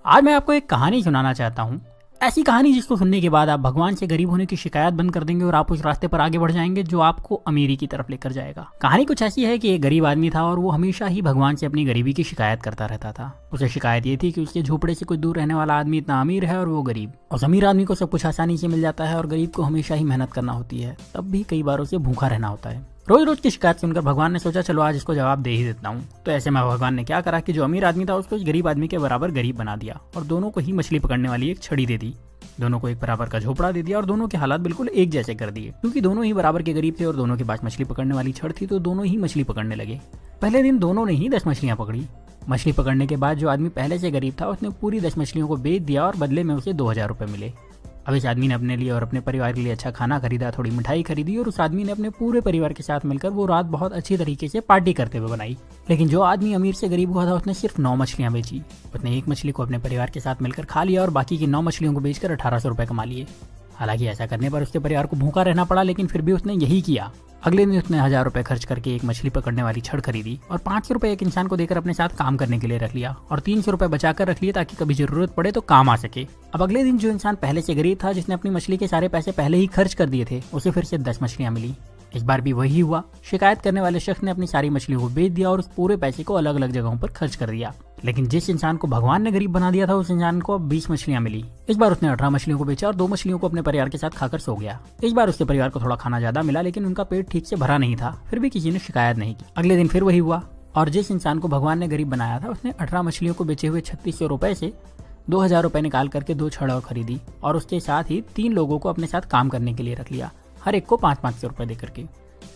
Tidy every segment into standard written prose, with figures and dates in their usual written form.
आज मैं आपको एक कहानी सुनाना चाहता हूँ। ऐसी कहानी जिसको सुनने के बाद आप भगवान से गरीब होने की शिकायत बंद कर देंगे और आप उस रास्ते पर आगे बढ़ जाएंगे जो आपको अमीरी की तरफ लेकर जाएगा। कहानी कुछ ऐसी है कि एक गरीब आदमी था और वो हमेशा ही भगवान से अपनी गरीबी की शिकायत करता रहता था। उसे शिकायत ये थी कि उसके झोपड़े से कुछ दूर रहने वाला आदमी इतना अमीर है और वो गरीब। उस अमीर आदमी को सब कुछ आसानी से मिल जाता है और गरीब को हमेशा ही मेहनत करना होती है, तब भी कई बार उसे भूखा रहना होता है। रोज रोज की शिकायत सुनकर भगवान ने सोचा चलो आज इसको जवाब दे ही देता हूँ। तो ऐसे में भगवान ने क्या करा कि जो अमीर आदमी था उसको इस गरीब आदमी के बराबर गरीब बना दिया और दोनों को ही मछली पकड़ने वाली एक छड़ी दे दी। दोनों को एक बराबर का झोपड़ा दे दिया और दोनों के हालात बिल्कुल एक जैसे कर दिए। क्योंकि दोनों ही बराबर के गरीब थे और दोनों के पास मछली पकड़ने वाली छड़ थी, तो दोनों ही मछली पकड़ने लगे। पहले दिन दोनों ने ही 10 मछलियां पकड़ी। मछली पकड़ने के बाद जो आदमी पहले से गरीब था उसने पूरी 10 मछलियों को बेच दिया और बदले में उसे 2000 रुपए मिले। अब इस आदमी ने अपने लिए और अपने परिवार के लिए अच्छा खाना खरीदा, थोड़ी मिठाई खरीदी और उस आदमी ने अपने पूरे परिवार के साथ मिलकर वो रात बहुत अच्छी तरीके से पार्टी करते हुए बनाई। लेकिन जो आदमी अमीर से गरीब हुआ था उसने सिर्फ 9 मछलियां बेची। उसने एक मछली को अपने परिवार के साथ मिलकर खा लिया और बाकी की 9 मछलियों को बेचकर 1800 रुपए कमा लिए। हालांकि ऐसा करने पर उसके परिवार को भूखा रहना पड़ा, लेकिन फिर भी उसने यही किया। अगले दिन उसने 1000 रुपए खर्च करके एक मछली पकड़ने वाली छड़ खरीदी और 500 रुपए एक इंसान को देकर अपने साथ काम करने के लिए रख लिया और 300 रुपए बचाकर रख लिए ताकि कभी जरूरत पड़े तो काम आ सके। अब अगले दिन जो इंसान पहले से गरीब था, जिसने अपनी मछली के सारे पैसे पहले ही खर्च कर दिए थे, उसे फिर से 10 मछलियां मिली। इस बार भी वही हुआ। शिकायत करने वाले शख्स ने अपनी सारी मछलियों को बेच दिया और उस पूरे पैसे को अलग अलग जगहों पर खर्च कर दिया। लेकिन जिस इंसान को भगवान ने गरीब बना दिया था उस इंसान को अब 20 मछलियां मिली। इस बार उसने 18 मछलियों को बेचा और 2 मछलियों को अपने परिवार के साथ खाकर सो गया। इस बार उसके परिवार को थोड़ा खाना ज्यादा मिला, लेकिन उनका पेट ठीक से भरा नहीं था। फिर भी किसी ने शिकायत नहीं की। अगले दिन फिर वही हुआ और जिस इंसान को भगवान ने गरीब बनाया था उसने 18 मछलियों को बेचे हुए 3600 रुपए से 2000 रुपए निकाल करके 2 छड़ और खरीदी और उसके साथ ही 3 लोगों को अपने साथ काम करने के लिए रख लिया, हर एक को 500 रुपए देकर के।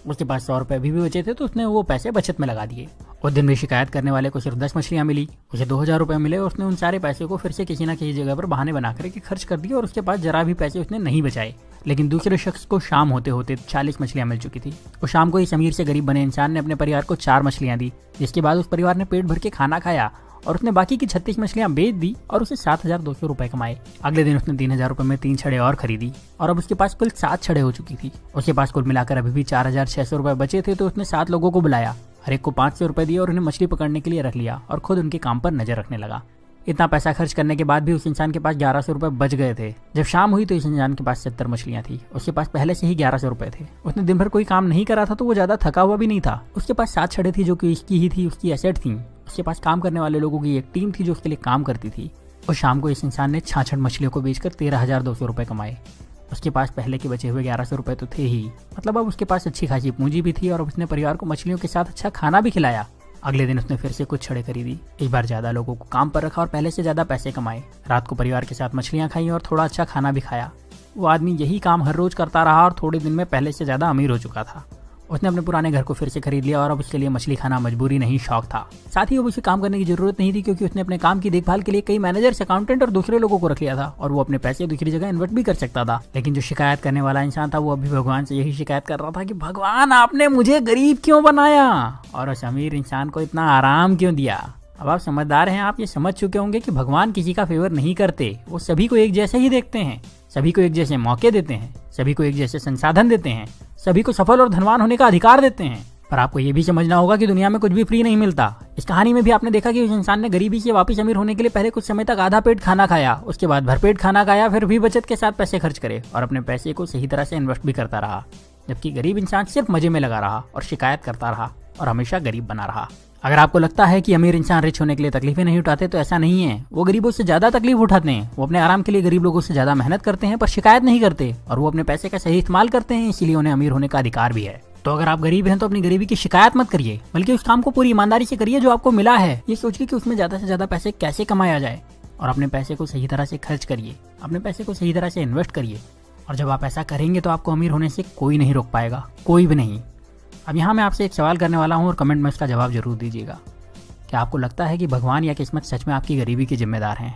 उसके पास 100 रुपए भी बचे थे तो उसने वो पैसे बचत में लगा दिए। उस दिन भी शिकायत करने वाले को सिर्फ 10 मछलियां मिली, उसे 2000 रुपए मिले और उसने उन सारे पैसे को फिर से किसी न किसी जगह पर बहाने बना करके खर्च कर दिए और उसके पास जरा भी पैसे उसने नहीं बचाए। लेकिन दूसरे शख्स को शाम होते होते 40 मछलियां मिल चुकी थी। उस शाम को इस अमीर से गरीब बने इंसान ने अपने परिवार को 4 मछलियां दी, जिसके बाद उस परिवार ने पेट भर के खाना खाया और उसने बाकी की 36 मछलियां बेच दी और उसे 7200 रुपए कमाए। अगले दिन उसने 3000 रुपए में 3 छड़े और खरीदी और अब उसके पास कुल 7 छड़े हो चुकी थी। उसके पास कुल मिलाकर अभी भी 4600 रुपए बचे थे, तो उसने 7 लोगों को बुलाया, हर एक को 500 रुपए दिए और उन्हें मछली पकड़ने के लिए रख लिया और खुद उनके काम पर नजर रखने लगा। इतना पैसा खर्च करने के बाद भी उस इंसान के पास 1100 रुपए बच गए थे। जब शाम हुई तो इस इंसान के पास 70 मछलियां थी। उसके पास पहले से ही 1100 रुपए थे। उसने दिन भर कोई काम नहीं करा था तो वो ज्यादा थका हुआ भी नहीं था। उसके पास 7 छड़े थी जो कि इसकी ही थी, उसकी एसेट थी। उसके पास काम करने वाले लोगों की एक टीम थी जो उसके लिए काम करती थी। और शाम को इस इंसान ने 66 मछलियों को बेचकर 13,200 रुपए कमाए। उसके पास पहले के बचे हुए 1100 रुपए तो थे ही, मतलब अब उसके पास अच्छी खासी पूंजी भी थी और उसने परिवार को मछलियों के साथ अच्छा खाना भी खिलाया। अगले दिन उसने फिर से कुछ छड़े खरीदी, इस बार ज्यादा लोगों को काम पर रखा और पहले से ज्यादा पैसे कमाए। रात को परिवार के साथ मछलियां खाई और थोड़ा अच्छा खाना भी खाया। वो आदमी यही काम हर रोज करता रहा और थोड़े दिन में पहले से ज्यादा अमीर हो चुका था। उसने अपने पुराने घर को फिर से खरीद लिया और अब उसके लिए मछली खाना मजबूरी नहीं शौक था। साथ ही अब उसे काम करने की जरूरत नहीं थी क्योंकि उसने अपने काम की देखभाल के लिए कई मैनेजर्स, अकाउंटेंट और दूसरे लोगों को रख लिया था और वो अपने पैसे दूसरी जगह इन्वेस्ट भी कर सकता था। लेकिन जो शिकायत करने वाला इंसान था वो अभी भगवान से यही शिकायत कर रहा था कि भगवान आपने मुझे गरीब क्यों बनाया और उस अमीर इंसान को इतना आराम क्यों दिया। अब आप समझदार हैं, आप ये समझ चुके होंगे कि भगवान किसी का फेवर नहीं करते, वो सभी को एक जैसे ही देखते हैं, सभी को एक जैसे मौके देते हैं, सभी को एक जैसे संसाधन देते हैं, सभी को सफल और धनवान होने का अधिकार देते हैं। पर आपको ये भी समझना होगा कि दुनिया में कुछ भी फ्री नहीं मिलता। इस कहानी में भी आपने देखा कि उस इंसान ने गरीबी से वापस अमीर होने के लिए पहले कुछ समय तक आधा पेट खाना खाया, उसके बाद भरपेट खाना खाया, फिर भी बचत के साथ पैसे खर्च करे और अपने पैसे को सही तरह से इन्वेस्ट भी करता रहा। जबकि गरीब इंसान सिर्फ मजे में लगा रहा और शिकायत करता रहा और हमेशा गरीब बना रहा। अगर आपको लगता है कि अमीर इंसान रिच होने के लिए तकलीफें नहीं उठाते तो ऐसा नहीं है। वो गरीबों से ज्यादा तकलीफ उठाते हैं। वो अपने आराम के लिए गरीब लोगों से ज्यादा मेहनत करते हैं पर शिकायत नहीं करते और वो अपने पैसे का सही इस्तेमाल करते हैं, इसीलिए उन्हें अमीर होने का अधिकार भी है। तो अगर आप गरीब हैं तो अपनी गरीबी की शिकायत मत करिए, बल्कि उस काम को पूरी ईमानदारी से करिए जो आपको मिला है। ये सोचिए कि उसमें ज्यादा से ज्यादा पैसे कैसे कमाया जाए और अपने पैसे को सही तरह से खर्च करिए, अपने पैसे को सही तरह से इन्वेस्ट करिए। और जब आप ऐसा करेंगे तो आपको अमीर होने से कोई नहीं रोक पाएगा, कोई भी नहीं। अब यहाँ मैं आपसे एक सवाल करने वाला हूँ और कमेंट में इसका जवाब जरूर दीजिएगा। क्या आपको लगता है कि भगवान या किस्मत सच में आपकी गरीबी के जिम्मेदार हैं?